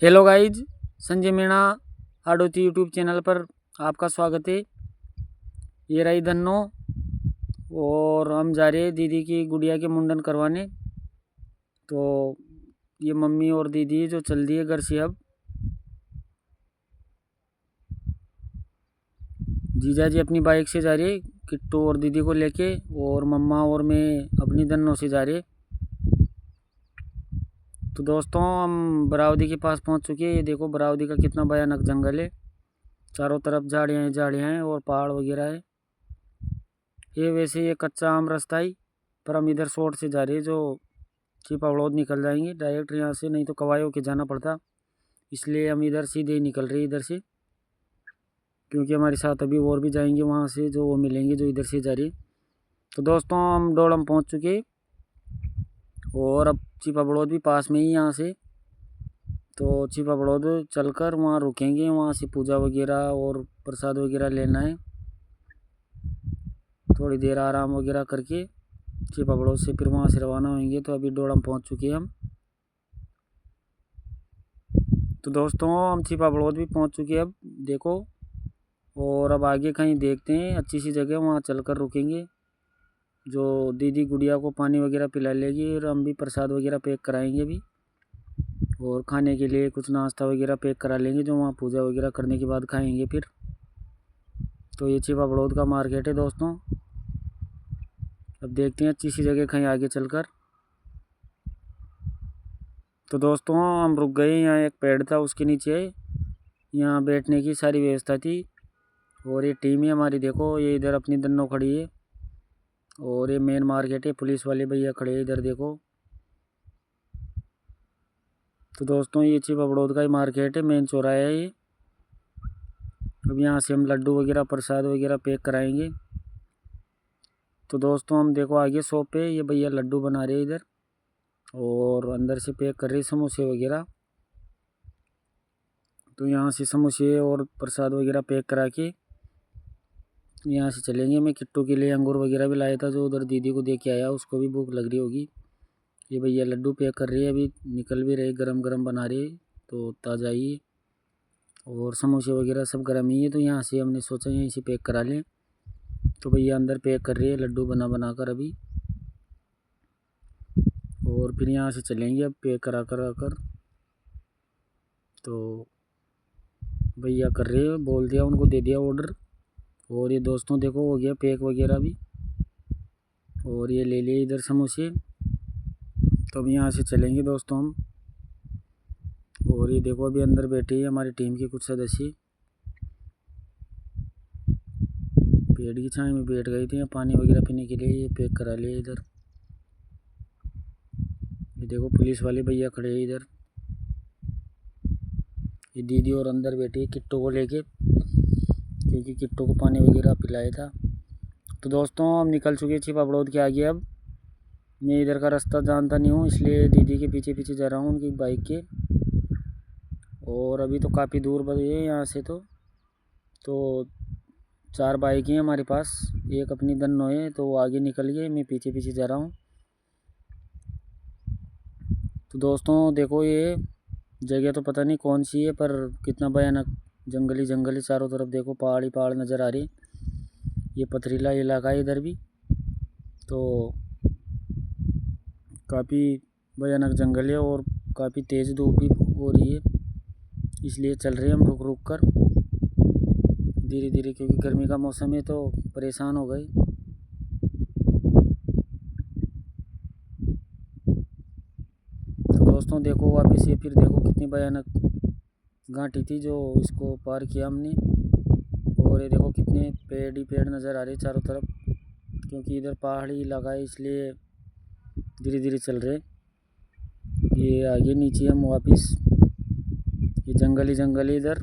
Hello guys, Sanjay Meena आडोती YouTube channel पर आपका स्वागत है। ये रही धन्नो और हम जा रहे हैं दीदी की गुड़िया के मुंडन करवाने। तो ये मम्मी और दीदी जो चल रही है घर से। अब जीजा जी अपनी बाइक से जा रही है किट्टू और दीदी को लेके, और मम्मा और मैं अपनी धन्नो से जा रहे हैं। तो दोस्तों हम बरावदी के पास पहुंच चुके हैं। ये देखो बरावदी का कितना भयानक जंगल है, चारों तरफ झाड़ियाँ ही झाड़ियाँ हैं और पहाड़ वगैरह है। ये वैसे ये कच्चा आम रास्ता ही, पर हम इधर शॉर्ट से जा रहे हैं जो छिपा बड़ौद निकल जाएंगे डायरेक्ट यहाँ से, नहीं तो कवाई होके जाना पड़ता। इसलिए हम इधर सीधे ही निकल रहे हैं इधर से, क्योंकि हमारे साथ अभी और भी जाएंगे वहाँ से जो वो मिलेंगे जो इधर से जा रही। तो दोस्तों हम डोलम पहुँच चुके और अब छिपा बड़ौद भी पास में ही यहाँ से। तो छिपा बड़ौद चलकर वहाँ रुकेंगे, वहाँ से पूजा वगैरह और प्रसाद वगैरह लेना है। थोड़ी देर आराम वगैरह करके छिपा बड़ौद से फिर वहाँ से रवाना होंगे। तो अभी डोलम पहुँच चुके हैं हम। तो दोस्तों हम छिपा बड़ौद भी पहुँच चुके हैं अब देखो। और अब आगे कहीं देखते हैं अच्छी सी जगह, वहाँ चलकर रुकेंगे। जो दीदी गुड़िया को पानी वगैरह पिला लेगी और हम भी प्रसाद वगैरह पैक कराएंगे भी, और खाने के लिए कुछ नाश्ता वगैरह पैक करा लेंगे जो वहाँ पूजा वगैरह करने के बाद खाएंगे फिर। तो ये छिपा बड़ौद का मार्केट है दोस्तों। अब देखते हैं अच्छी सी जगह कहीं आगे चलकर। तो दोस्तों हम रुक गए, यहाँ एक पेड़ था उसके नीचे, यहाँ बैठने की सारी व्यवस्था थी। और ये टीम है हमारी, देखो ये इधर अपनी दन्नो खड़ी है और ये मेन मार्केट है। पुलिस वाले भैया खड़े हैं इधर देखो। तो दोस्तों ये छिपा बड़ौद का ही मार्केट है, मेन चौराहा है ये। अब यहाँ से हम लड्डू वगैरह प्रसाद वगैरह पैक कराएंगे। तो दोस्तों हम देखो आगे शॉप पे ये भैया लड्डू बना रहे हैं इधर, और अंदर से पैक कर रहे समोसे वगैरह। तो यहाँ से समोसे और प्रसाद वगैरह पैक करा के यहाँ से चलेंगे। मैं किट्टू के लिए अंगूर वगैरह भी लाया था जो उधर दीदी को दे के आया, उसको भी भूख लग रही होगी। ये भैया लड्डू पैक कर रही है, अभी निकल भी रहे, गरम गरम बना रहे तो ताज़ा ही। और समोसे वगैरह सब गरम ही है, तो यहाँ से हमने सोचा यहीं से पैक करा लें। तो भैया अंदर पैक कर रही है लड्डू बना बना कर अभी, और फिर यहाँ से चलेंगे अब पैक करा कर। तो भैया कर रहे हैं, बोल दिया उनको, दे दिया ऑर्डर। और ये दोस्तों देखो हो गया पैक वगैरह भी, और ये ले लिए इधर समोसे। तो अब यहाँ से चलेंगे दोस्तों हम। और ये देखो अभी अंदर बैठे हैं हमारी टीम के कुछ सदस्य, पेड़ की छाँव में बैठ गए थे पानी वगैरह पीने के लिए। ये पैक करा लिए इधर। ये देखो पुलिस वाले भैया खड़े हैं इधर। ये दीदी और अंदर बैठी है किट्टू को लेके, क्योंकि किट्टू को पानी वगैरह पिलाया था। तो दोस्तों हम निकल चुके हैं छिपा बड़ौद के आगे। अब मैं इधर का रास्ता जानता नहीं हूँ, इसलिए दीदी के पीछे पीछे जा रहा हूँ उनकी बाइक के। और अभी तो काफ़ी दूर बढ़े हैं यहाँ से। तो 4 बाइक हैं हमारे पास, एक अपनी दन्नो है तो वो आगे निकल गए, मैं पीछे पीछे जा रहा हूँ। तो दोस्तों देखो ये जगह तो पता नहीं कौन सी है, पर कितना भयानक जंगली जंगली चारों तरफ देखो, पहाड़ ही पहाड़ नज़र आ रही। ये पथरीला इलाका है इधर भी, तो काफ़ी भयानक जंगल है और काफ़ी तेज़ धूप भी हो रही है, इसलिए चल रहे हैं हम रुक रुक कर धीरे धीरे, क्योंकि गर्मी का मौसम है तो परेशान हो गए। तो दोस्तों देखो वापस ये फिर देखो कितनी भयानक घाटी थी जो इसको पार किया हमने। और ये देखो कितने पेड़ ही पेड़ नज़र आ रहे चारों तरफ, क्योंकि इधर पहाड़ी इलाका है इसलिए धीरे धीरे चल रहे। ये आगे नीचे हम वापस, ये जंगल ही इधर।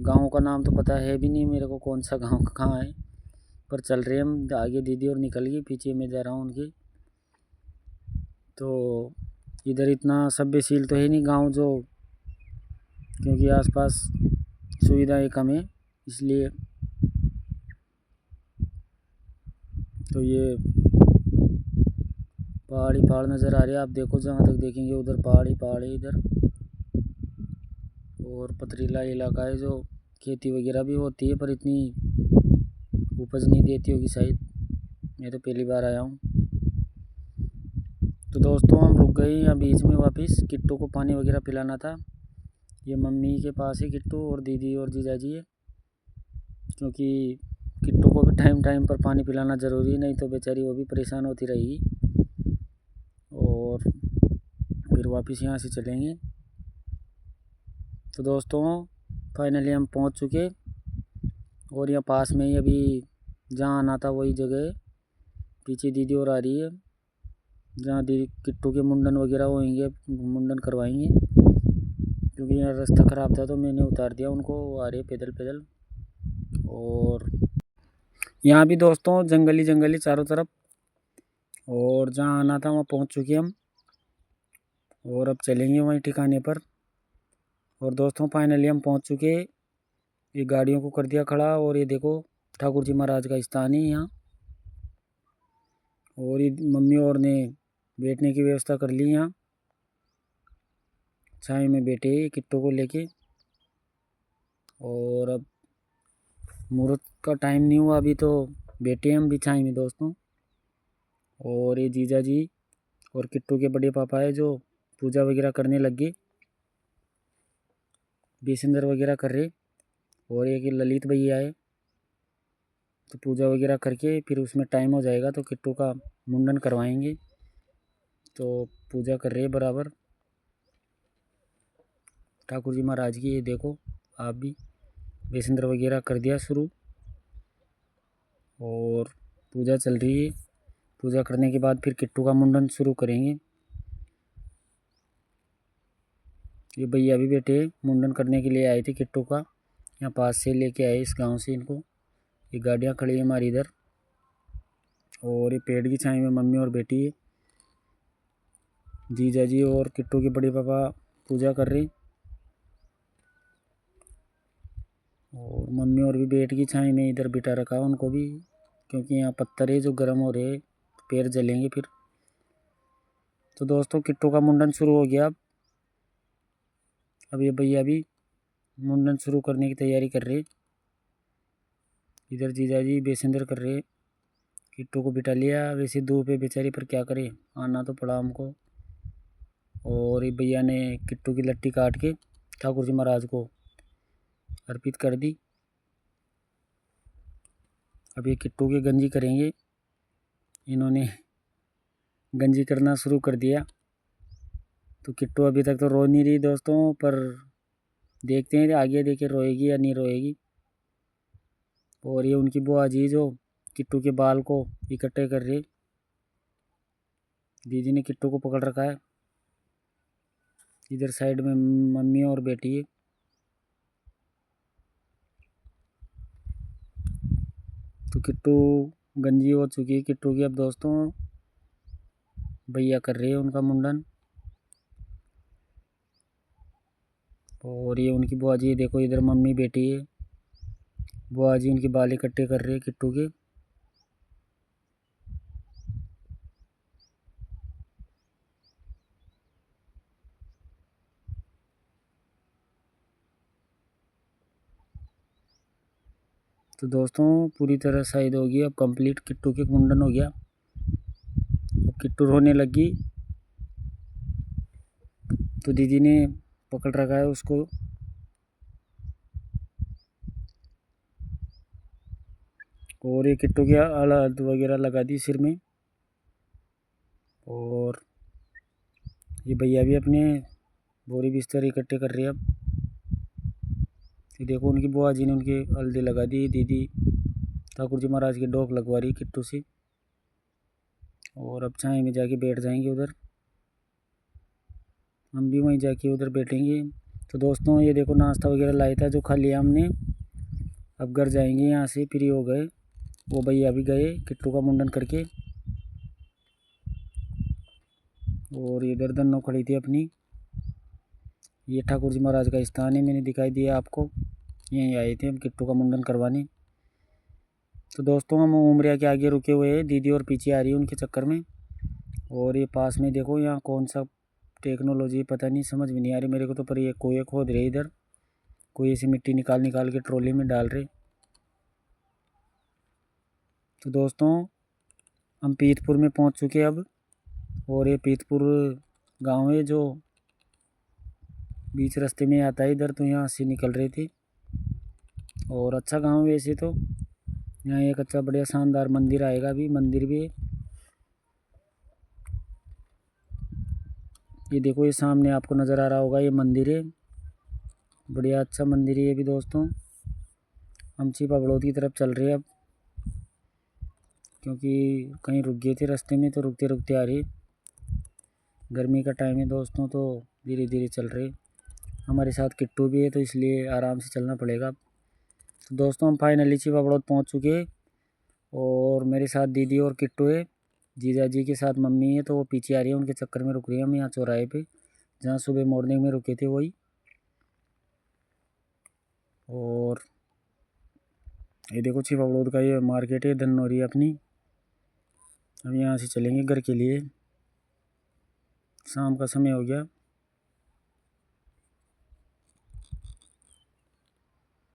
गांव का नाम तो पता है भी नहीं मेरे को कौन सा गांव कहाँ है, पर चल रहे हम आगे। दीदी और निकल गई, पीछे मैं जा रहा हूँ उनके। तो इधर इतना सभ्यशील तो है नहीं गांव जो, क्योंकि आसपास सुविधाएं कम है इसलिए। तो ये पहाड़ी पहाड़ नज़र आ रहे हैं, आप देखो जहाँ तक देखेंगे उधर पहाड़ी पहाड़ है इधर। और पथरीला इलाका है, जो खेती वगैरह भी होती है पर इतनी उपज नहीं देती होगी शायद। मैं तो पहली बार आया हूँ। तो दोस्तों हम रुक गए यहाँ बीच में, वापस किट्टू को पानी वगैरह पिलाना था। ये मम्मी के पास है किट्टू, और दीदी और जीजाजी है, क्योंकि किट्टू को भी टाइम टाइम पर पानी पिलाना ज़रूरी है, नहीं तो बेचारी वो भी परेशान होती रहेगी। और फिर वापस यहाँ से चलेंगे। तो दोस्तों फाइनली हम पहुँच चुके, और यहाँ पास में ही अभी जहाँ आना था वही जगह है। पीछे दीदी और आ रही है, जहाँ दीदी किट्टू के मुंडन वगैरह होंगे, मुंडन करवाएंगे। क्योंकि यहाँ रास्ता ख़राब था तो मैंने उतार दिया उनको, आ रहे पैदल पैदल। और यहाँ भी दोस्तों जंगली चारों तरफ, और जहाँ आना था वहाँ पहुँच चुके हम, और अब चलेंगे वहीं ठिकाने पर। और दोस्तों फाइनली हम पहुँच चुके, ये गाड़ियों को कर दिया खड़ा, और ये देखो ठाकुर जी महाराज का स्थान है यहाँ। और ये मम्मी और ने बैठने की व्यवस्था कर ली, यहाँ छाई में बैठे किट्टू को लेके। और अब मुहूर्त का टाइम नहीं हुआ अभी, तो बैठे हम भी छाई में दोस्तों। और ये जीजा जी और किट्टू के बड़े पापा है, जो पूजा वगैरह करने लग गए, बेसिंदर वगैरह कर रहे। और एक ललित भैया है, तो पूजा वगैरह करके फिर उसमें टाइम हो जाएगा तो किट्टू का मुंडन करवाएंगे। तो पूजा कर रहे बराबर ठाकुर जी महाराज की। ये देखो आप भी बेसिंदर वगैरह कर दिया शुरू, और पूजा चल रही है। पूजा करने के बाद फिर किट्टू का मुंडन शुरू करेंगे। ये भैया भी बेटे मुंडन करने के लिए आए थे किट्टू का, यहाँ पास से लेके आए इस गांव से इनको। ये गाड़ियाँ खड़ी है हमारी इधर, और ये पेड़ की छाई में मम्मी और बेटी है, जीजा जी और किट्टू के बड़े पापा पूजा कर रहे। और मम्मी और भी पेड़ की छाई में इधर बिठा रखा उनको भी, क्योंकि यहाँ पत्थर है जो गर्म हो रहे, पैर जलेंगे फिर। तो दोस्तों किट्टू का मुंडन शुरू हो गया। अब ये भैया भी मुंडन शुरू करने की तैयारी कर रहे। इधर जीजा जी बेसिंदर कर रहे, किट्टू को बिठा लिया। वैसे धूप है बेचारी, पर क्या करे, आना तो पड़ा हमको। और ये भैया ने किट्टू की लट्ठी काट के ठाकुर जी महाराज को अर्पित कर दी। अब ये किट्टू की गंजी करेंगे, इन्होंने गंजी करना शुरू कर दिया। तो किट्टू अभी तक तो रो नहीं रही दोस्तों, पर देखते हैं आगे देखे रोएगी या नहीं रोएगी। और ये उनकी बुआ जी जो किट्टू के बाल को इकट्ठे कर रही, दीदी ने किट्टू को पकड़ रखा है। इधर साइड में मम्मी और बेटी है। तो किट्टू गंजी हो चुकी है किट्टू की। अब दोस्तों भैया कर रहे हैं उनका मुंडन। और ये उनकी बुआ जी देखो, इधर मम्मी बेटी है, बुआ जी उनके बाल इकट्ठे कर रहे हैं किट्टू के। तो दोस्तों पूरी तरह शायद हो गई, अब कंप्लीट किट्टू के मुंडन हो गया। अब किट्टू रोने लगी, तो दीदी ने पकड़ रखा है उसको। और ये किट्टू की हल्द वगैरह लगा दी सिर में। और ये भैया भी अपने बोरी बिस्तर इकट्ठे कर रहे हैं। अब ये देखो उनकी बुआ जी ने उनके हल्दी लगा दी, दीदी ठाकुर जी महाराज की डोक लगवा रही किट्टू से। और अब छाई में जाके बैठ जाएंगे उधर, हम भी वहीं जाके उधर बैठेंगे। तो दोस्तों ये देखो नाश्ता वगैरह लाया था जो खा लिया हमने। अब घर जाएंगे, यहाँ से फ्री हो गए। वो भैया भी गए किट्टू का मुंडन करके। और इधर दोनों खड़ी थी अपनी। ये ठाकुर जी महाराज का स्थान है, मैंने दिखाई दिया आपको। यहीं आए थे हम किट्टू का मुंडन करवाने। तो दोस्तों हम उमरिया के आगे रुके हुए हैं, दीदी और पीछे आ रही है उनके चक्कर में। और ये पास में देखो यहाँ कौन सा टेक्नोलॉजी पता नहीं, समझ में नहीं आ रही मेरे को तो, पर ये कुएं खोद रहे इधर। कोई ऐसी मिट्टी निकाल निकाल के ट्रॉली में डाल रहे। तो दोस्तों हम पीतपुर में पहुंच चुके अब, और ये पीतपुर गांव है जो बीच रास्ते में आता है इधर, तो यहाँ से निकल रहे थे। और अच्छा गांव है वैसे तो, यहाँ एक अच्छा बढ़िया शानदार मंदिर आएगा, अभी मंदिर भी है। ये देखो, ये सामने आपको नज़र आ रहा होगा, ये मंदिर है, बढ़िया अच्छा मंदिर है ये भी दोस्तों। हम छिपा बड़ौद की तरफ चल रहे हैं अब, क्योंकि कहीं रुक गए थे रास्ते में, तो रुकते रुकते आ रही। गर्मी का टाइम है दोस्तों, तो धीरे धीरे चल रहे। हमारे साथ किट्टू भी है, तो इसलिए आराम से चलना पड़ेगा। तो दोस्तों हम फाइनली छिपा बड़ौद पहुँच चुके हैं, और मेरे साथ दीदी और किट्टू है। जीजा जी के साथ मम्मी है, तो वो पीछे आ रही है, उनके चक्कर में रुक रही है हम यहाँ चौराहे पे, जहाँ सुबह मॉर्निंग में रुके थे वही। और ये देखो छिपा बड़ौद का ये मार्केट है, धनौरी अपनी। हम यहाँ से चलेंगे घर के लिए, शाम का समय हो गया।